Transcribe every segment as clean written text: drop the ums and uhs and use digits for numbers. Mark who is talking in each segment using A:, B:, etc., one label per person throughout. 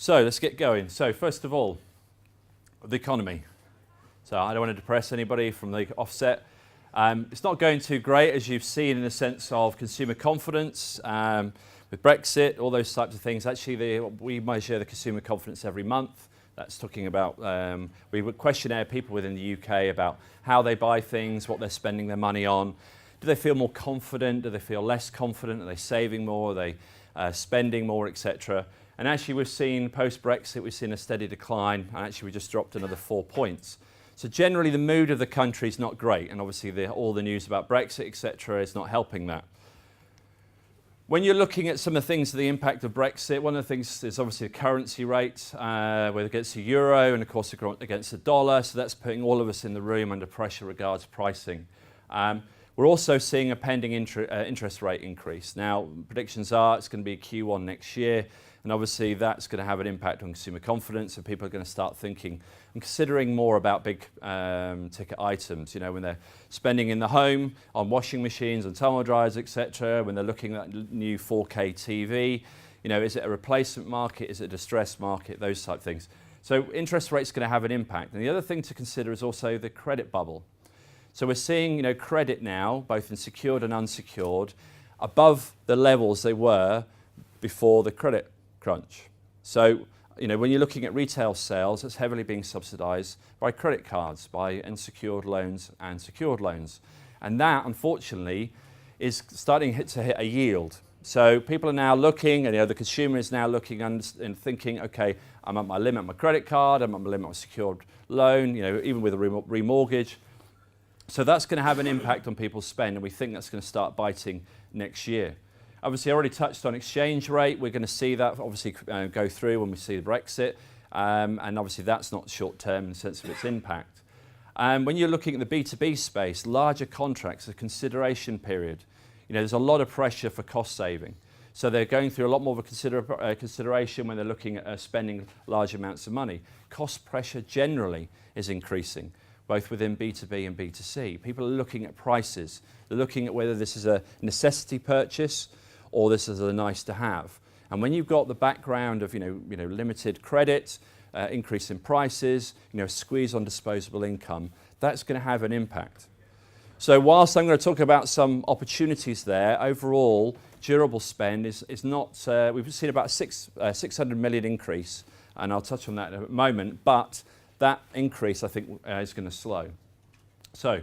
A: So let's get going. So first of all, the economy. So I don't want to depress anybody from the offset. It's not going too great, as you've seen, in the sense of consumer confidence, with Brexit, all those types of things. Actually, we measure the consumer confidence every month. That's talking about, we would questionnaire people within the UK about how they buy things, what they're spending their money on. Do they feel more confident? Do they feel less confident? Are they saving more? Are they spending more, etc.? And actually, we've seen post-Brexit, we've seen a steady decline, and actually we just dropped another 4 points. So generally, the mood of the country is not great, and obviously all the news about Brexit, etc., is not helping that. When you're looking at some of the things, the impact of Brexit, one of the things is obviously the currency rate, whether against the euro and of course against the dollar, so that's putting all of us in the room under pressure regards pricing. We're also seeing a pending interest rate increase. Now, predictions are it's going to be Q1 next year, and obviously that's going to have an impact on consumer confidence, and people are going to start thinking and considering more about big ticket items, you know, when they're spending in the home, on washing machines, on tumble dryers, etc., when they're looking at new 4K TV, you know, is it a replacement market, is it a distressed market, those type of things. So interest rates are going to have an impact. And the other thing to consider is also the credit bubble. So we're seeing, you know, credit now, both in secured and unsecured, above the levels they were before the credit crunch. So, you know, when you're looking at retail sales, it's heavily being subsidised by credit cards, by unsecured loans and secured loans. And that, unfortunately, is starting to hit a yield. So people are now looking, and you know, the consumer is now looking and thinking, okay, I'm at my limit on my credit card, I'm at my limit on my secured loan, you know, even with a remortgage. So that's going to have an impact on people's spend, and we think that's going to start biting next year. Obviously, I already touched on exchange rate. We're going to see that obviously go through when we see the Brexit, and obviously that's not short term in the sense of its impact. When you're looking at the B2B space, larger contracts, a consideration period, you know, there's a lot of pressure for cost saving. So they're going through a lot more of a consideration when they're looking at spending large amounts of money. Cost pressure generally is increasing, both within B2B and B2C. People are looking at prices. They're looking at whether this is a necessity purchase or this is a nice to have. And when you've got the background of, you know, limited credit, increase in prices, you know, squeeze on disposable income, that's going to have an impact. So whilst I'm going to talk about some opportunities there, overall, durable spend is not, we've seen about 600 million increase, and I'll touch on that in a moment, but that increase, I think, is going to slow. So,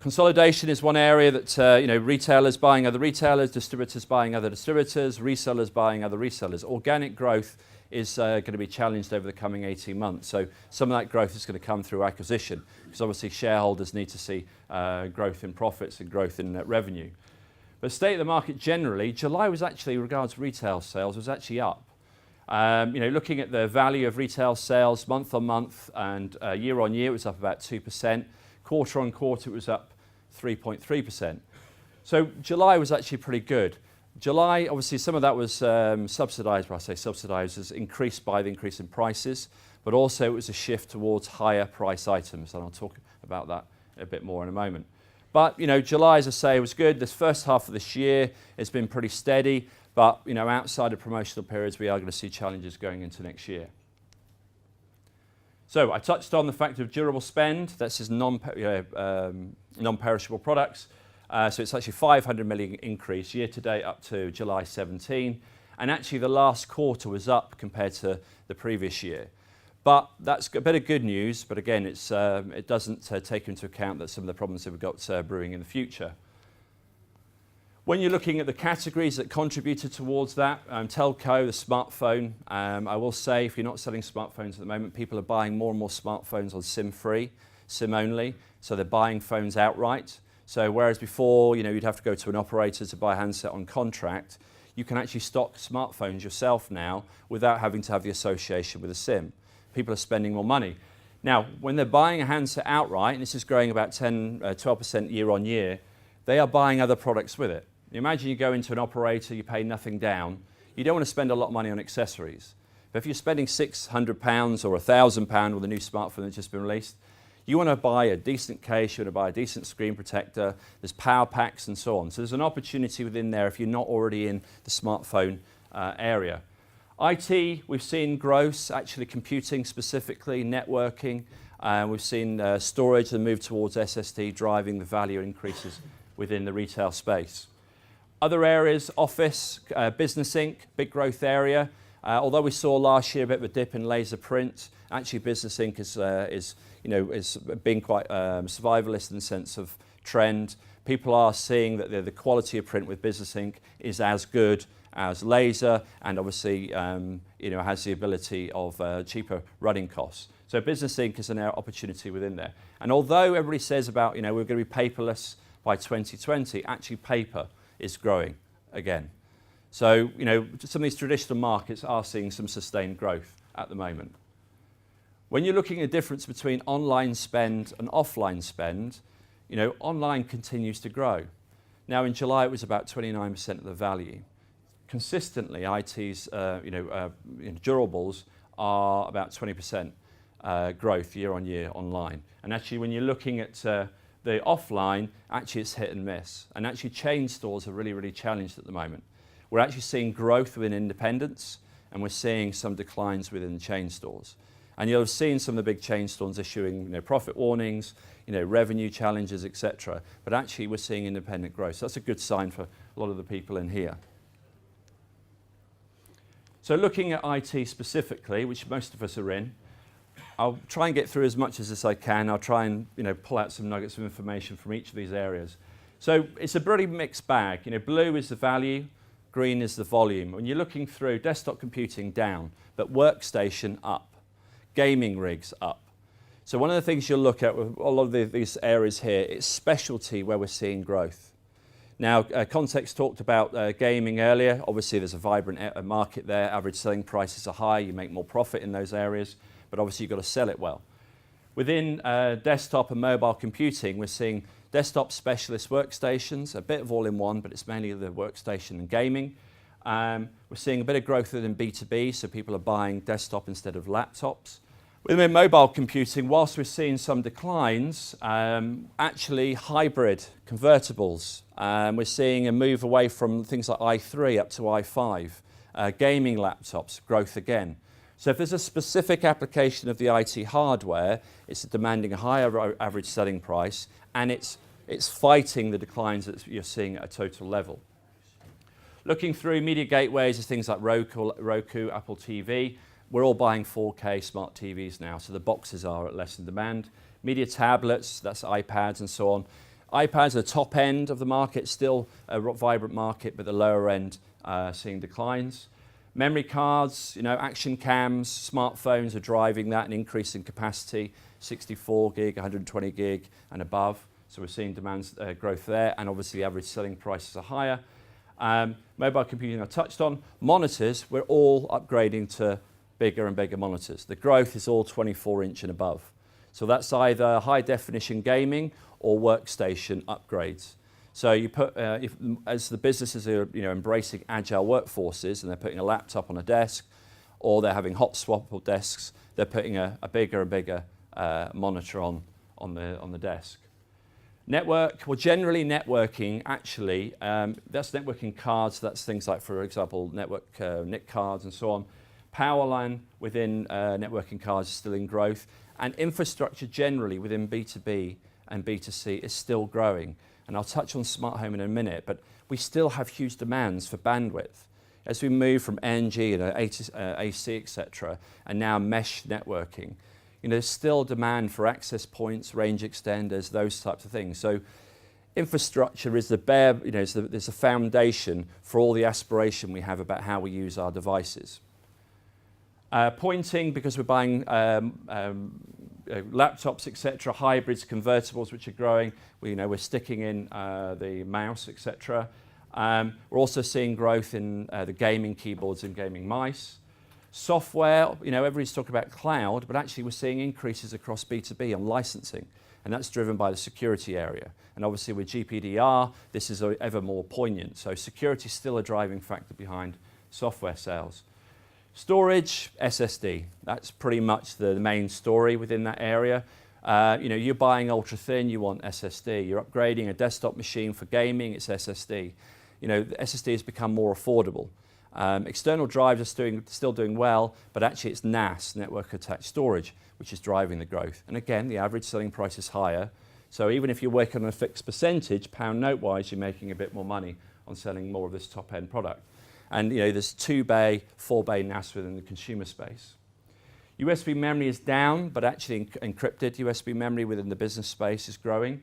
A: consolidation is one area that, you know, retailers buying other retailers, distributors buying other distributors, resellers buying other resellers. Organic growth is going to be challenged over the coming 18 months. So some of that growth is going to come through acquisition, because obviously shareholders need to see growth in profits and growth in revenue. But state of the market generally, July was actually, regards retail sales, was actually up. You know, looking at the value of retail sales month on month and year on year, it was up about 2%. Quarter on quarter, it was up 3.3%. So July was actually pretty good. July, obviously, some of that was subsidised, I say subsidised, as increased by the increase in prices, but also it was a shift towards higher price items, and I'll talk about that a bit more in a moment. But, you know, July, as I say, was good. This first half of this year has been pretty steady. But, you know, outside of promotional periods, we are going to see challenges going into next year. So I touched on the fact of durable spend. This is non-perishable products. So it's actually 500 million increase year to date up to July 17. And actually the last quarter was up compared to the previous year. But that's a bit of good news. But again, it doesn't take into account that some of the problems that we've got brewing in the future. When you're looking at the categories that contributed towards that, telco, the smartphone, I will say if you're not selling smartphones at the moment, people are buying more and more smartphones on SIM-free, SIM-only, so they're buying phones outright. So whereas before, you know, you'd have to go to an operator to buy a handset on contract, you can actually stock smartphones yourself now without having to have the association with a SIM. People are spending more money. Now, when they're buying a handset outright, and this is growing about 12% year on year, they are buying other products with it. Imagine you go into an operator, you pay nothing down. You don't want to spend a lot of money on accessories. But if you're spending £600 or £1,000 with a new smartphone that's just been released, you want to buy a decent case, you want to buy a decent screen protector, there's power packs and so on. So there's an opportunity within there if you're not already in the smartphone area. IT, we've seen growth, actually computing specifically, networking. We've seen storage and move towards SSD driving the value increases within the retail space. Other areas, office, Business Inc, big growth area. Although we saw last year a bit of a dip in laser print, actually Business Inc is being quite survivalist in the sense of trend. People are seeing that the quality of print with Business Inc is as good as laser, and obviously has the ability of cheaper running costs. So Business Inc is an opportunity within there. And although everybody says about we're going to be paperless by 2020, actually paper is growing again. So some of these traditional markets are seeing some sustained growth at the moment. When you're looking at the difference between online spend and offline spend, online continues to grow. Now in July it was about 29% of the value. Consistently, IT's durables are about 20% growth year on year online. And actually, when you're looking at the offline, actually it's hit and miss. And actually, chain stores are really, really challenged at the moment. We're actually seeing growth within independents, and we're seeing some declines within the chain stores. And you'll have seen some of the big chain stores issuing profit warnings, revenue challenges, etc. But actually, we're seeing independent growth. So that's a good sign for a lot of the people in here. So looking at IT specifically, which most of us are in, I'll try and get through as much as I can. I'll try and pull out some nuggets of information from each of these areas. So it's a pretty mixed bag. Blue is the value, green is the volume. When you're looking through, desktop computing down, but workstation up, gaming rigs up. So one of the things you'll look at with a lot of these areas here is specialty where we're seeing growth. Now, Context talked about gaming earlier. Obviously, there's a vibrant market there. Average selling prices are high. You make more profit in those areas, but obviously you've got to sell it well. Within desktop and mobile computing, we're seeing desktop specialist workstations, a bit of all-in-one, but it's mainly the workstation and gaming. We're seeing a bit of growth within B2B, so people are buying desktop instead of laptops. Within mobile computing, whilst we're seeing some declines, actually hybrid convertibles, we're seeing a move away from things like i3 up to i5. Gaming laptops, growth again. So if there's a specific application of the IT hardware, it's demanding a higher average selling price, and it's fighting the declines that you're seeing at a total level. Looking through media gateways, there's things like Roku, Apple TV. We're all buying 4K smart TVs now, so the boxes are at less in demand. Media tablets, that's iPads and so on. iPads are the top end of the market, still a vibrant market, but the lower end seeing declines. Memory cards, action cams, smartphones are driving that and increasing capacity, 64 gig, 120 gig and above. So we're seeing demand growth there, and obviously the average selling prices are higher. Mobile computing I touched on. Monitors, we're all upgrading to bigger and bigger monitors. The growth is all 24-inch and above. So that's either high definition gaming or workstation upgrades. So you put, as the businesses are embracing agile workforces and they're putting a laptop on a desk, or they're having hot swappable desks, they're putting a bigger and bigger monitor on the desk. Network, well generally networking actually, that's networking cards, that's things like, for example, network NIC cards and so on. Power line within networking cards is still in growth, and infrastructure generally within B2B and B2C is still growing. And I'll touch on smart home in a minute, but we still have huge demands for bandwidth. As we move from NG and AC, etc., and now mesh networking, there's still demand for access points, range extenders, those types of things. So infrastructure is the bare, there's a foundation for all the aspiration we have about how we use our devices. Pointing, because we're buying laptops, etc., hybrids, convertibles, which are growing. We're sticking in the mouse, etc. We're also seeing growth in the gaming keyboards and gaming mice. Software, everybody's talking about cloud, but actually we're seeing increases across B2B on licensing, and that's driven by the security area. And obviously with GDPR, this is ever more poignant. So security is still a driving factor behind software sales. Storage, SSD, that's pretty much the main story within that area. You're buying ultra thin, you want SSD. You're upgrading a desktop machine for gaming, it's SSD. The SSD has become more affordable. External drives are still doing well, but actually it's NAS, network attached storage, which is driving the growth. And again, the average selling price is higher. So even if you're working on a fixed percentage, pound note wise, you're making a bit more money on selling more of this top end product. And there's 2-bay, 4-bay NAS within the consumer space. USB memory is down, but actually encrypted USB memory within the business space is growing.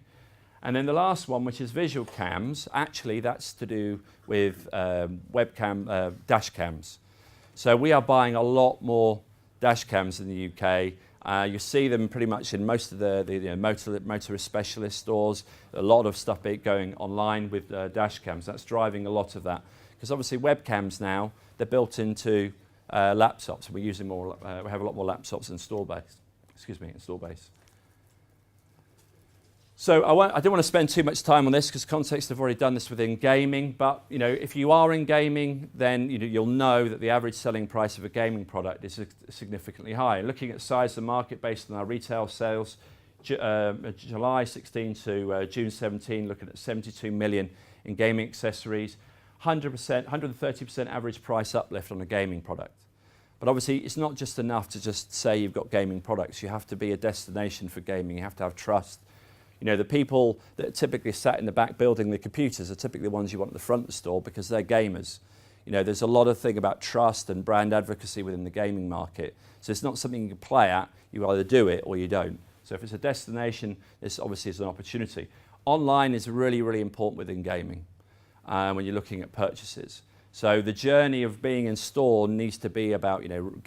A: And then the last one, which is visual cams, actually that's to do with webcam, dash cams. So we are buying a lot more dash cams in the UK. You see them pretty much in most of the motorist specialist stores. A lot of stuff going online with dash cams. That's driving a lot of that. Because obviously webcams now, they're built into laptops. We're using more, we have a lot more laptops install base. Install base. So I don't want to spend too much time on this because context have already done this within gaming, but if you are in gaming, then you'll know that the average selling price of a gaming product is significantly high. Looking at size of the market based on our retail sales, July 16 to June 17, looking at 72 million in gaming accessories, 100%, 130% average price uplift on a gaming product. But obviously it's not just enough to just say you've got gaming products. You have to be a destination for gaming. You have to have trust. The people that are typically sat in the back building the computers are typically the ones you want at the front of the store because they're gamers. There's a lot of thing about trust and brand advocacy within the gaming market. So it's not something you can play at. You either do it or you don't. So if it's a destination, this obviously is an opportunity. Online is really, really important within gaming when you're looking at purchases. So the journey of being in store needs to be about,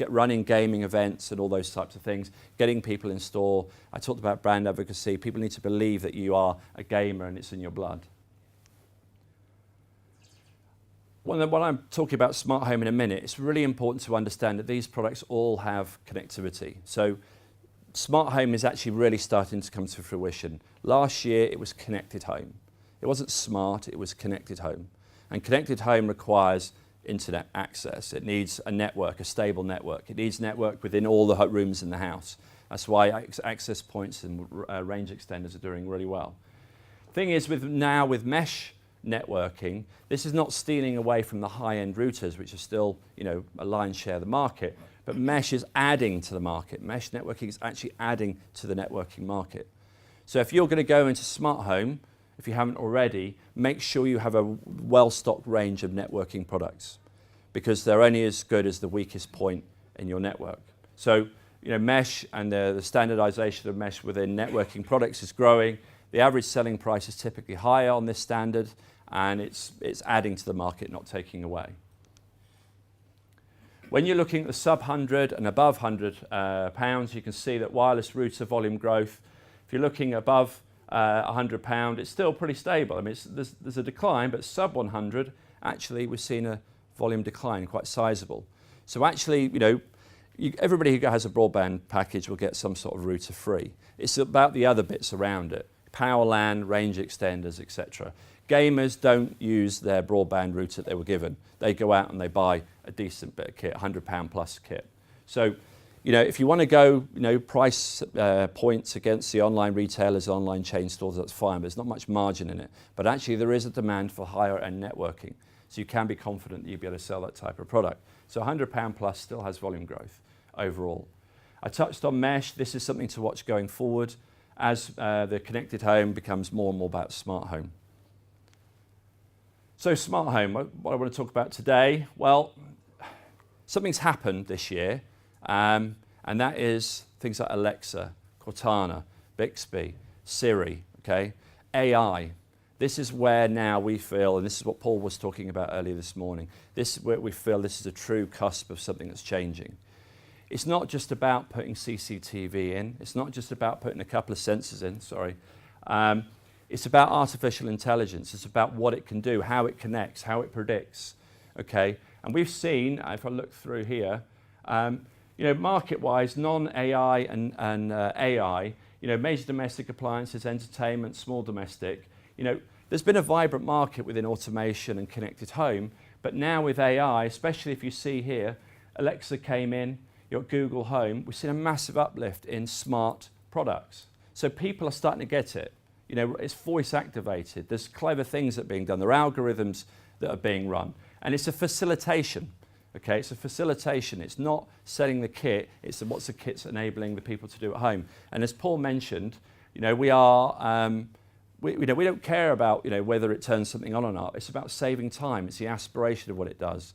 A: running gaming events and all those types of things, getting people in store. I talked about brand advocacy. People need to believe that you are a gamer and it's in your blood. When I'm talking about smart home in a minute, it's really important to understand that these products all have connectivity. So smart home is actually really starting to come to fruition. Last year, it was connected home. It wasn't smart, it was connected home. And connected home requires internet access. It needs a network, a stable network. It needs network within all the rooms in the house. That's why access points and range extenders are doing really well. Thing is, with mesh networking, this is not stealing away from the high-end routers, which are still, a lion's share of the market, but mesh is adding to the market. Mesh networking is actually adding to the networking market. So if you're going to go into smart home, if you haven't already, make sure you have a well-stocked range of networking products because they're only as good as the weakest point in your network. So, mesh and the standardization of mesh within networking products is growing. The average selling price is typically higher on this standard and it's adding to the market, not taking away. When you're looking at the sub 100 and above 100 pounds, you can see that wireless router volume growth, if you're looking above £100, it's still pretty stable. I mean, there's a decline, but sub 100, actually, we're seeing a volume decline, quite sizable. So actually, everybody who has a broadband package will get some sort of router free. It's about the other bits around it, power LAN, range extenders, etc. Gamers don't use their broadband router they were given. They go out and they buy a decent bit of kit, £100 plus kit. So, if you want to go, price points against the online retailers, online chain stores, that's fine, but there's not much margin in it. But actually there is a demand for higher end networking. So you can be confident that you'll be able to sell that type of product. So £100 plus still has volume growth overall. I touched on mesh. This is something to watch going forward as the connected home becomes more and more about smart home. So smart home, what I want to talk about today, well, something's happened this year. And that is things like Alexa, Cortana, Bixby, Siri, okay? AI. This is where now we feel, and this is what Paul was talking about earlier this morning, this is where we feel this is a true cusp of something that's changing. It's not just about putting CCTV in. It's not just about putting a couple of sensors in, sorry. It's about artificial intelligence. It's about what it can do, how it connects, how it predicts, okay? And we've seen, if I look through here, market-wise, non-AI and AI, major domestic appliances, entertainment, small domestic, there's been a vibrant market within automation and connected home, but now with AI, especially if you see here, Alexa came in, you've got Google Home, we've seen a massive uplift in smart products. So people are starting to get it. It's voice activated. There's clever things that are being done. There are algorithms that are being run. And it's a facilitation. Okay, it's a facilitation. It's not selling the kit. It's what's the kit's enabling the people to do at home. And as Paul mentioned, we are we don't care about whether it turns something on or not. It's about saving time. It's the aspiration of what it does.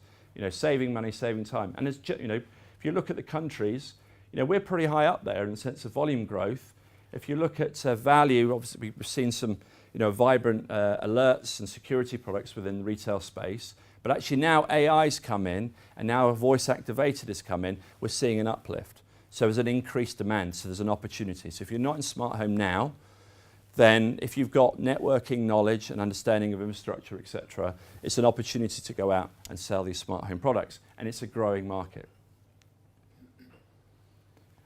A: Saving money, saving time. And as if you look at the countries, we're pretty high up there in the sense of volume growth. If you look at value, obviously we've seen some vibrant alerts and security products within the retail space. But actually now AI's come in, and now voice activated has come in, we're seeing an uplift. So there's an increased demand, so there's an opportunity. So if you're not in smart home now, then if you've got networking knowledge and understanding of infrastructure, etc., it's an opportunity to go out and sell these smart home products, and it's a growing market.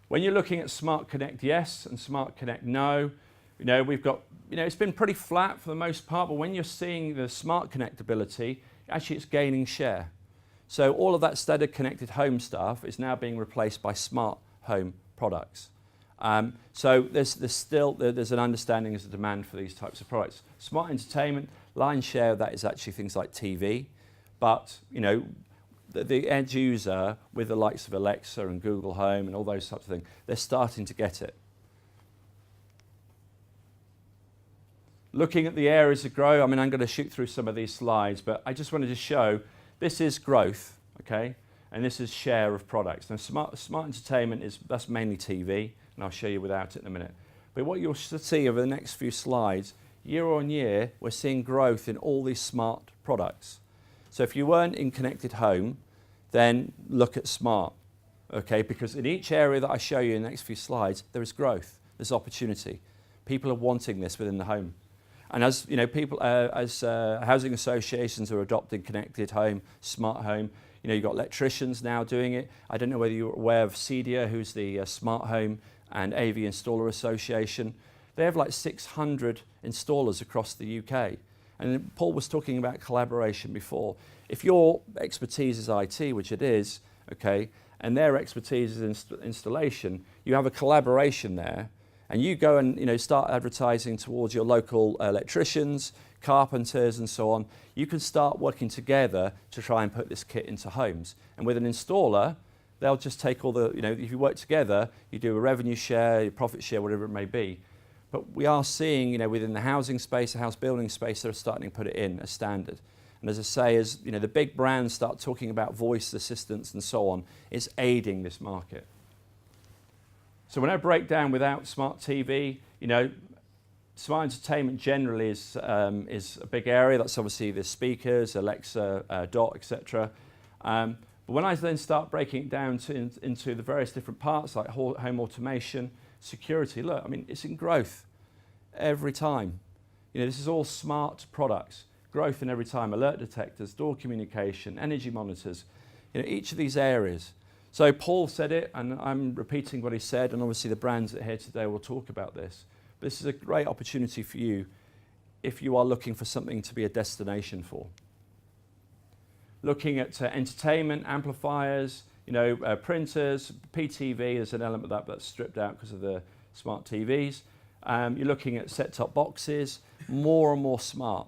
A: When you're looking at Smart Connect yes and Smart Connect no, we've got, it's been pretty flat for the most part, but when you're seeing the Smart Connect ability, actually it's gaining share. So all of that standard connected home stuff is now being replaced by smart home products. So there's an understanding as a demand for these types of products. Smart entertainment, lion's share of that is actually things like TV, but the end user with the likes of Alexa and Google Home and all those types of things, they're starting to get it. Looking at the areas of growth, I'm going to shoot through some of these slides, but I just wanted to show this is growth, okay, and this is share of products. Now, smart entertainment that's mainly TV, and I'll show you without it in a minute. But what you'll see over the next few slides, year on year, we're seeing growth in all these smart products. So if you weren't in connected home, then look at smart, okay, because in each area that I show you in the next few slides, there is growth, there's opportunity. People are wanting this within the home. And as housing associations are adopting connected home, smart home, you've got electricians now doing it. I don't know whether you're aware of CEDIA, who's the Smart Home and AV Installer Association. They have like 600 installers across the UK. And Paul was talking about collaboration before. If your expertise is IT, which it is, okay, and their expertise is installation, you have a collaboration there. And you go and start advertising towards your local electricians, carpenters and so on. You can start working together to try and put this kit into homes. And with an installer, they'll just take all the, if you work together, you do a revenue share, your profit share, whatever it may be. But we are seeing, within the housing space, the house building space, they're starting to put it in as standard. And as I say, as the big brands start talking about voice assistants and so on, it's aiding this market. So when I break down without smart TV, smart entertainment generally is a big area. That's obviously the speakers, Alexa, Dot, etc. But when I then start breaking it down into the various different parts, like home automation, security, look, it's in growth every time. This is all smart products, growth in every time, alert detectors, door communication, energy monitors, each of these areas. So Paul said it, and I'm repeating what he said, and obviously the brands that are here today will talk about this. But this is a great opportunity for you if you are looking for something to be a destination for. Looking at entertainment, amplifiers, printers, PTV, there's an element of that's stripped out because of the smart TVs. You're looking at set-top boxes, more and more smart.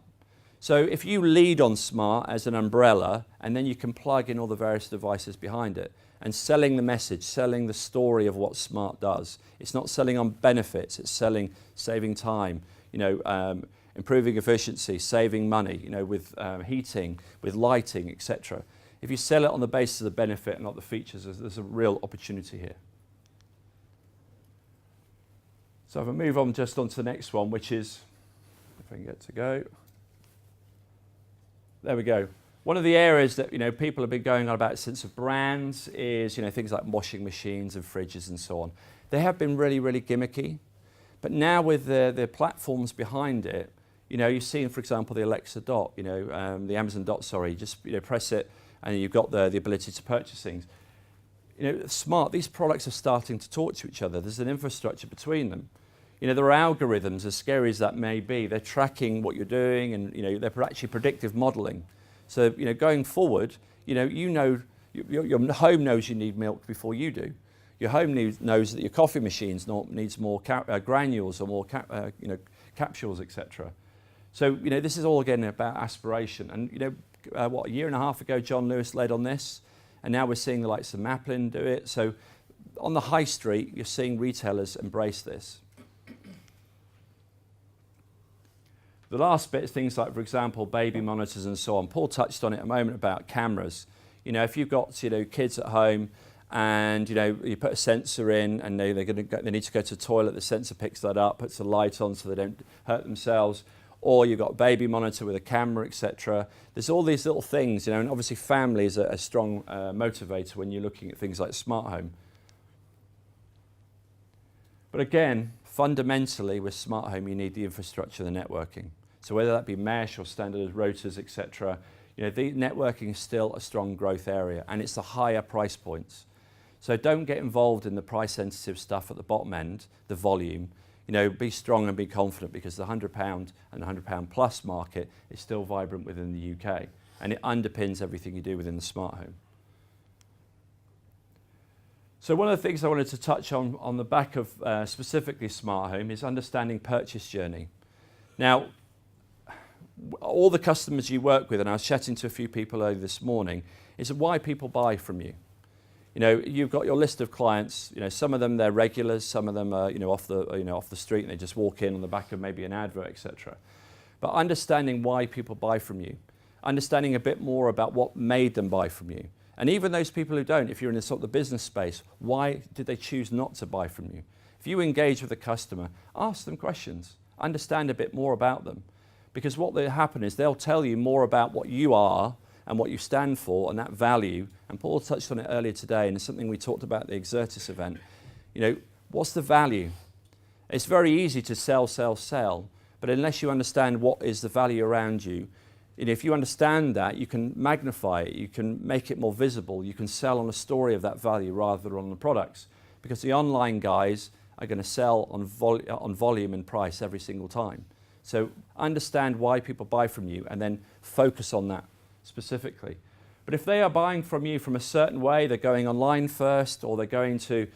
A: So if you lead on smart as an umbrella, and then you can plug in all the various devices behind it, and selling the message, selling the story of what smart does. It's not selling on benefits, it's selling saving time, improving efficiency, saving money, with heating, with lighting, etc. If you sell it on the basis of the benefit and not the features, there's a real opportunity here. So if I move on just onto the next one, which is, if I can get to go. There we go. One of the areas that people have been going on about since of brands is things like washing machines and fridges and so on. They have been really, really gimmicky, but now with the platforms behind it, you've seen, for example, the Alexa Dot, the Amazon Dot. Sorry, just press it and you've got the ability to purchase things. Smart. These products are starting to talk to each other. There's an infrastructure between them. There are algorithms, as scary as that may be. They're tracking what you're doing, and they're actually predictive modelling. So, going forward, your home knows you need milk before you do. Your home knows that your coffee machine needs more granules or more capsules, etc. So, this is all again about aspiration. And, a year and a half ago, John Lewis led on this, and now we're seeing the likes of Maplin do it. So on the high street, you're seeing retailers embrace this. The last bit is things like, for example, baby monitors and so on. Paul touched on it a moment about cameras. You know, if you've got, kids at home and, you put a sensor in and they need to go to the toilet, the sensor picks that up, puts a light on so they don't hurt themselves, or you've got a baby monitor with a camera, etc. There's all these little things, and obviously family is a strong motivator when you're looking at things like smart home. But again, fundamentally with smart home, you need the infrastructure, the networking. So whether that be mesh or standard routers, etc., the networking is still a strong growth area, and it's the higher price points. So don't get involved in the price sensitive stuff at the bottom end, the volume. Be strong and be confident, because the £100 and £100 plus market is still vibrant within the UK, and it underpins everything you do within the smart home. So one of the things I wanted to touch on the back of specifically smart home is understanding purchase journey. Now, all the customers you work with, and I was chatting to a few people earlier this morning, is why people buy from you. You've got your list of clients. Some of them they're regulars, some of them are off the street and they just walk in on the back of maybe an advert, etc. But understanding why people buy from you, understanding a bit more about what made them buy from you, and even those people who don't, if you're in the sort of the business space, why did they choose not to buy from you? If you engage with a customer, ask them questions, understand a bit more about them, because what will happen is they'll tell you more about what you are and what you stand for and that value. And Paul touched on it earlier today, and it's something we talked about at the Exertis event. What's the value? It's very easy to sell, but unless you understand what is the value around you, if you understand that, you can magnify it, you can make it more visible, you can sell on a story of that value rather than on the products, because the online guys are going to sell on volume and price every single time. So understand why people buy from you and then focus on that specifically. But if they are buying from you from a certain way, they're going online first, or they're going to,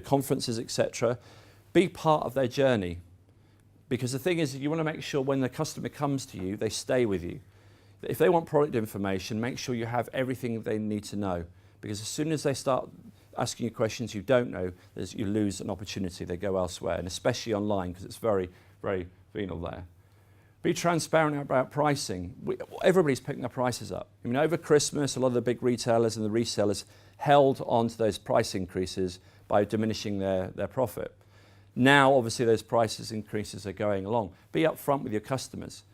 A: conferences, etc. Be part of their journey, because the thing is, you want to make sure when the customer comes to you, they stay with you. If they want product information, make sure you have everything they need to know, because as soon as they start asking you questions you don't know, you lose an opportunity. They go elsewhere, and especially online, because it's very, very venal there. Be transparent about pricing. Everybody's picking their prices up. Over Christmas, a lot of the big retailers and the resellers held on to those price increases by diminishing their profit. Now, obviously, those prices increases are going along. Be upfront with your customers.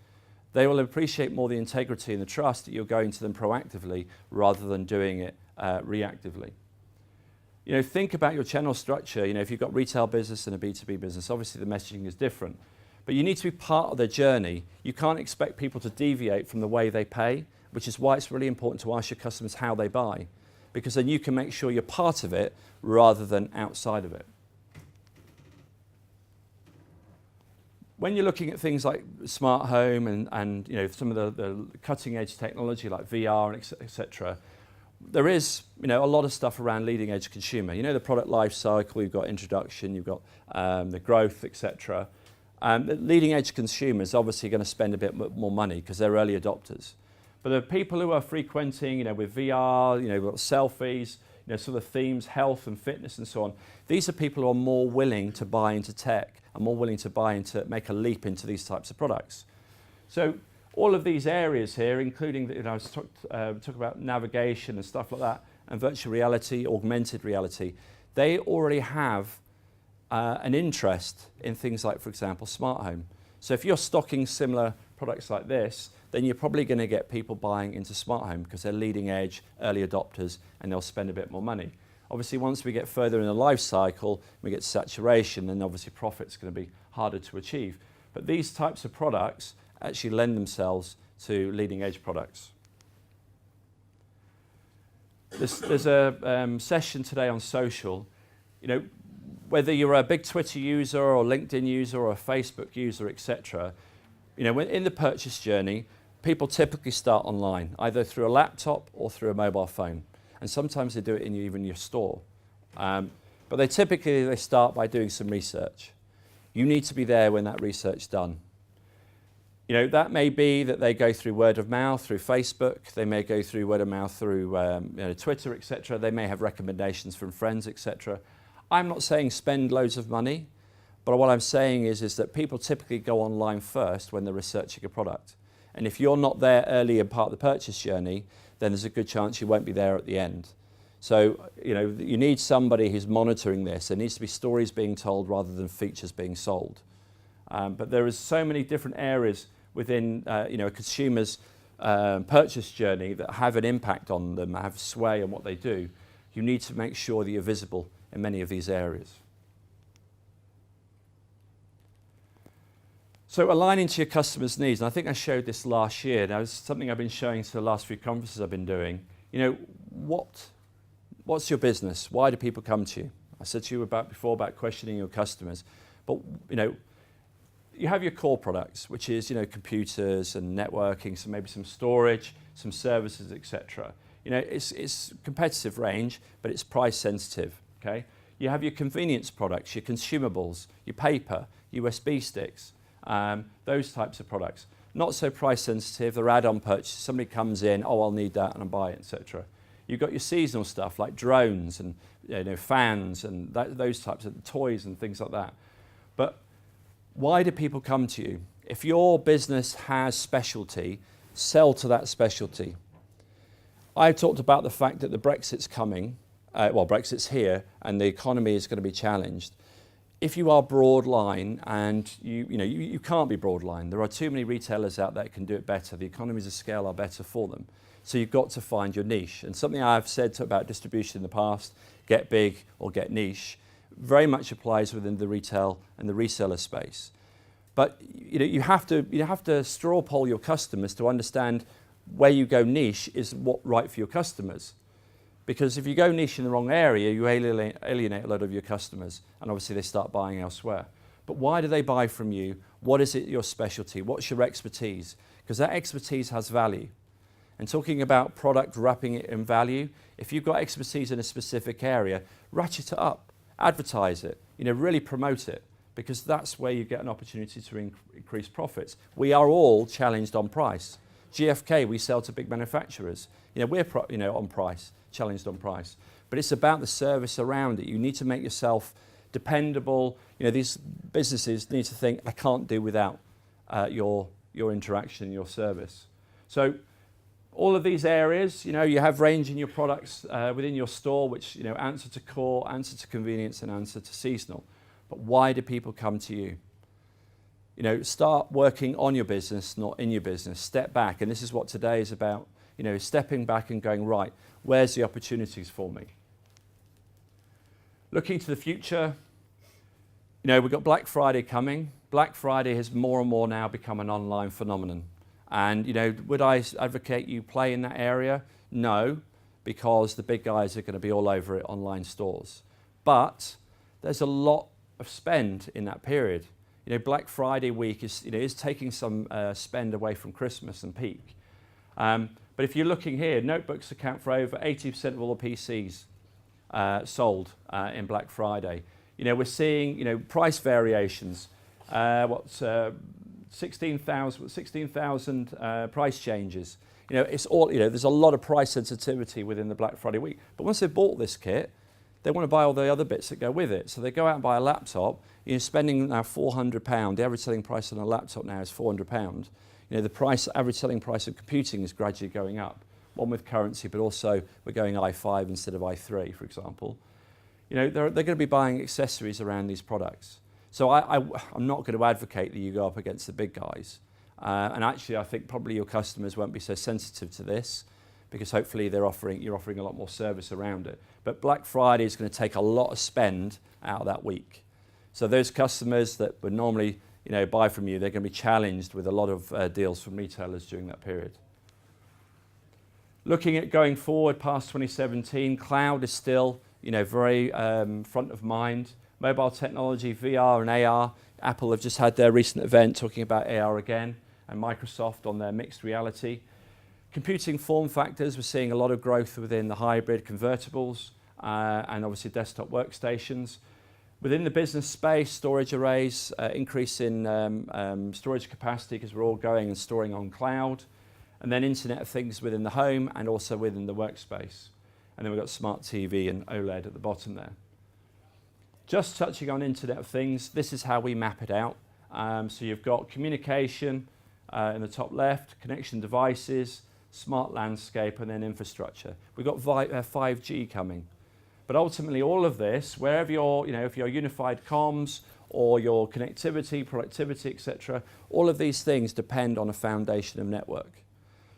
A: They will appreciate more the integrity and the trust that you're going to them proactively rather than doing it reactively. Think about your channel structure. If you've got retail business and a B2B business, obviously the messaging is different. But you need to be part of their journey. You can't expect people to deviate from the way they pay, which is why it's really important to ask your customers how they buy, because then you can make sure you're part of it rather than outside of it. When you're looking at things like smart home and some of the cutting edge technology like VR and etc., there is a lot of stuff around leading edge consumer. The product life cycle, you've got introduction, you've got the growth, etc. The leading edge consumers are obviously going to spend a bit more money because they're early adopters. But the people who are frequenting, with VR, we've got selfies, sort of themes, health and fitness and so on. These are people who are more willing to buy into tech and more willing to make a leap into these types of products. So all of these areas here, including, I was talking about navigation and stuff like that, and virtual reality, augmented reality, they already have an interest in things like, for example, smart home. So if you're stocking similar products like this, then you're probably going to get people buying into smart home because they're leading edge, early adopters, and they'll spend a bit more money. Obviously, once we get further in the life cycle, we get saturation, then obviously profit's going to be harder to achieve. But these types of products actually lend themselves to leading edge products. There's a session today on social. Whether you're a big Twitter user or LinkedIn user or a Facebook user, etc., in the purchase journey, people typically start online, either through a laptop or through a mobile phone. And sometimes they do it in even your store. But they typically start by doing some research. You need to be there when that research is done. That may be that they go through word of mouth, through Facebook. They may go through word of mouth through Twitter, etc. They may have recommendations from friends, etc. I'm not saying spend loads of money, but what I'm saying is that people typically go online first when they're researching a product. And if you're not there early in part of the purchase journey, then there's a good chance you won't be there at the end. So, you need somebody who's monitoring this. There needs to be stories being told rather than features being sold. But there is so many different areas within a consumer's purchase journey that have an impact on them, have sway on what they do. You need to make sure that you're visible in many of these areas. So aligning to your customers' needs, and I think I showed this last year. Now, it's something I've been showing to the last few conferences I've been doing. What's your business? Why do people come to you? I said to you before about questioning your customers. But, you have your core products, which is, computers and networking, so maybe some storage, some services, etc. It's competitive range, but it's price sensitive, okay? You have your convenience products, your consumables, your paper, USB sticks, those types of products. Not so price sensitive, they're add-on purchases. Somebody comes in, oh, I'll need that and I'll buy it, etc. You've got your seasonal stuff like drones and fans and those types of toys and things like that. But why do people come to you? If your business has specialty, sell to that specialty. I've talked about the fact that the Brexit's coming. Brexit's here and the economy is going to be challenged. If you are broadline, and you can't be broadline, there are too many retailers out there that can do it better. The economies of scale are better for them. So you've got to find your niche. And something I've said about distribution in the past, get big or get niche, very much applies within the retail and the reseller space. But you have to straw poll your customers to understand where you go niche is what right for your customers. Because if you go niche in the wrong area, you alienate a lot of your customers, and obviously they start buying elsewhere. But why do they buy from you? What is it your specialty? What's your expertise? Because that expertise has value. And talking about product wrapping it in value, if you've got expertise in a specific area, ratchet it up, advertise it, really promote it, because that's where you get an opportunity to increase profits. We are all challenged on price. GfK, we sell to big manufacturers. We're on price, challenged on price. But it's about the service around it. You need to make yourself dependable. These businesses need to think, I can't do without your interaction, your service. So all of these areas, you have range in your products within your store, which, answer to core, answer to convenience, and answer to seasonal. But why do people come to you? Start working on your business, not in your business. Step back, and this is what today is about, stepping back and going, right, where's the opportunities for me? Looking to the future, we've got Black Friday coming. Black Friday has more and more now become an online phenomenon. And, would I advocate you play in that area? No, because the big guys are going to be all over it, online stores. But there's a lot of spend in that period. Black Friday week is taking some spend away from Christmas and peak. But if you're looking here, notebooks account for over 80% of all the PCs sold in Black Friday. We're seeing price variations. 16,000 price changes. It's all there's a lot of price sensitivity within the Black Friday week. But once they've bought this kit, they want to buy all the other bits that go with it. So they go out and buy a laptop. Spending now £400. The average selling price on a laptop now is £400. The average selling price of computing is gradually going up. One with currency, but also we're going i5 instead of i3, for example. They're going to be buying accessories around these products. So I'm not going to advocate that you go up against the big guys. And actually, I think probably your customers won't be so sensitive to this, because hopefully you're offering a lot more service around it. But Black Friday is going to take a lot of spend out of that week. So those customers that would normally buy from you, they're going to be challenged with a lot of deals from retailers during that period. Looking at going forward past 2017, cloud is still very front of mind. Mobile technology, VR and AR. Apple have just had their recent event talking about AR again, and Microsoft on their mixed reality. Computing form factors, we're seeing a lot of growth within the hybrid convertibles and obviously desktop workstations. Within the business space, storage arrays, increase in storage capacity because we're all going and storing on cloud, and then Internet of Things within the home and also within the workspace. And then we've got smart TV and OLED at the bottom there. Just touching on Internet of Things, this is how we map it out. So you've got communication in the top left, connection devices, smart landscape, and then infrastructure. We've got 5G coming. But ultimately all of this, wherever you're, if you're unified comms or your connectivity, productivity, etc., all of these things depend on a foundation of network.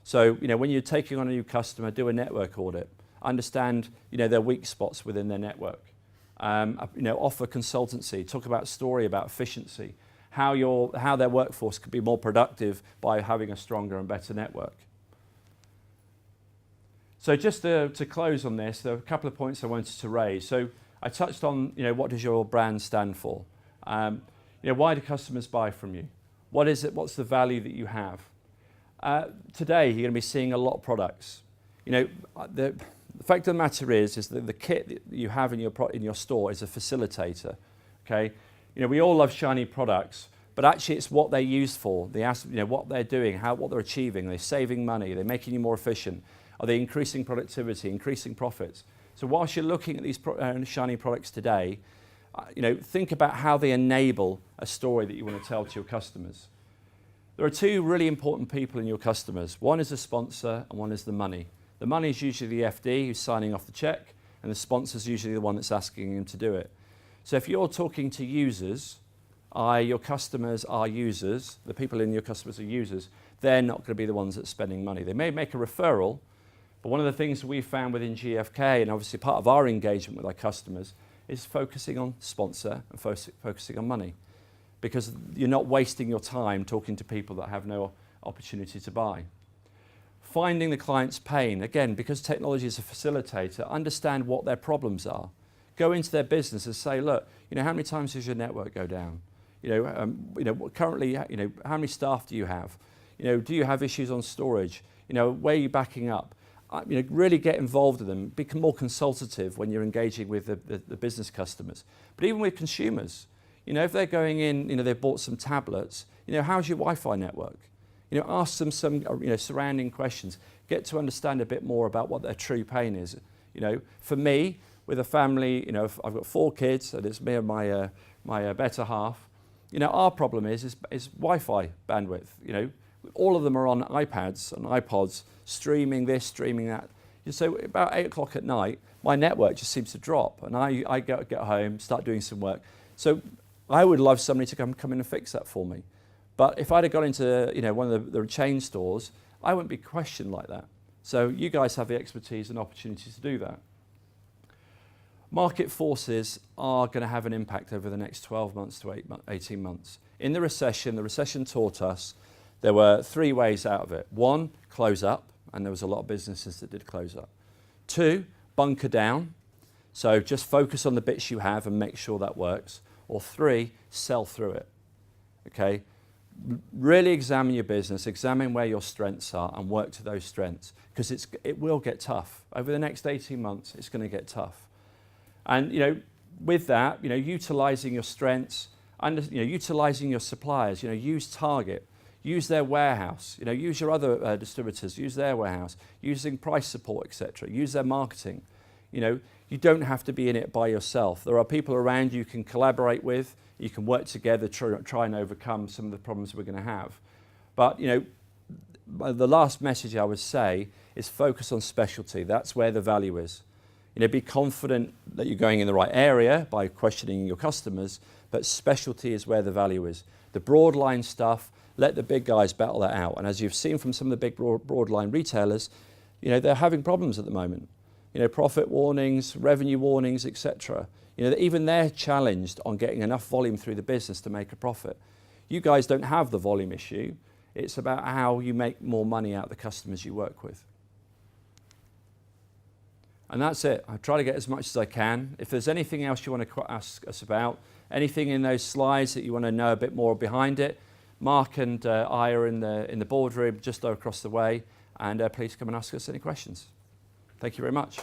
A: So, when you're taking on a new customer, do a network audit. Understand, their weak spots within their network. Offer consultancy, talk about story, about efficiency, how their workforce could be more productive by having a stronger and better network. So just to close on this, there are a couple of points I wanted to raise. So I touched on, what does your brand stand for? Why do customers buy from you? What is it? What's the value that you have? Today, you're going to be seeing a lot of products. The fact of the matter is that the kit that you have in your store is a facilitator. Okay, we all love shiny products, but actually it's what they're used for. What they're doing, what they're achieving. They're saving money. They're making you more efficient. Are they increasing productivity, increasing profits? So whilst you're looking at these shiny products today, think about how they enable a story that you want to tell to your customers. There are two really important people in your customers. One is the sponsor and one is the money. The money is usually the FD who's signing off the check, and the sponsor is usually the one that's asking him to do it. So if you're talking to users, your customers are users, the people in your customers are users, they're not going to be the ones that's spending money. They may make a referral, but one of the things we found within GfK, and obviously part of our engagement with our customers, is focusing on sponsor and focusing on money. Because you're not wasting your time talking to people that have no opportunity to buy. Finding the client's pain, again, because technology is a facilitator, understand what their problems are. Go into their business and say, look, how many times does your network go down? Currently, how many staff do you have? Do you have issues on storage? Where are you backing up? Really get involved with them, become more consultative when you're engaging with the business customers. But even with consumers, if they're going in, they've bought some tablets, how's your Wi-Fi network? Ask them some, surrounding questions. Get to understand a bit more about what their true pain is. For me, with a family, I've got 4 kids, and it's me and my better half. Our problem is Wi-Fi bandwidth. All of them are on iPads and iPods, streaming this, streaming that. So about 8 o'clock at night, my network just seems to drop, and I get home, start doing some work. So I would love somebody to come in and fix that for me. But if I'd have got into one of the chain stores, I wouldn't be questioned like that. So you guys have the expertise and opportunity to do that. Market forces are going to have an impact over the next 12 months to 18 months. In the recession taught us there were 3 ways out of it. 1, close up, and there was a lot of businesses that did close up. 2, bunker down, so just focus on the bits you have and make sure that works. Or 3, sell through it. Okay? Really examine your business, examine where your strengths are and work to those strengths, because it will get tough. Over the next 18 months, it's going to get tough. And with that, utilizing your strengths, utilizing your suppliers, use Target, use their warehouse, use your other distributors, use their warehouse, using price support, etc. Use their marketing. You don't have to be in it by yourself. There are people around you can collaborate with. You can work together, try and overcome some of the problems we're going to have. But, the last message I would say is focus on specialty. That's where the value is. Be confident that you're going in the right area by questioning your customers, but specialty is where the value is. The broad line stuff, let the big guys battle that out. And as you've seen from some of the big broad line retailers, they're having problems at the moment. Profit warnings, revenue warnings, etc. Even they're challenged on getting enough volume through the business to make a profit. You guys don't have the volume issue. It's about how you make more money out of the customers you work with. And that's it. I try to get as much as I can. If there's anything else you want to ask us about, anything in those slides that you want to know a bit more behind it, Mark and I are in the boardroom just across the way, and please come and ask us any questions. Thank you very much.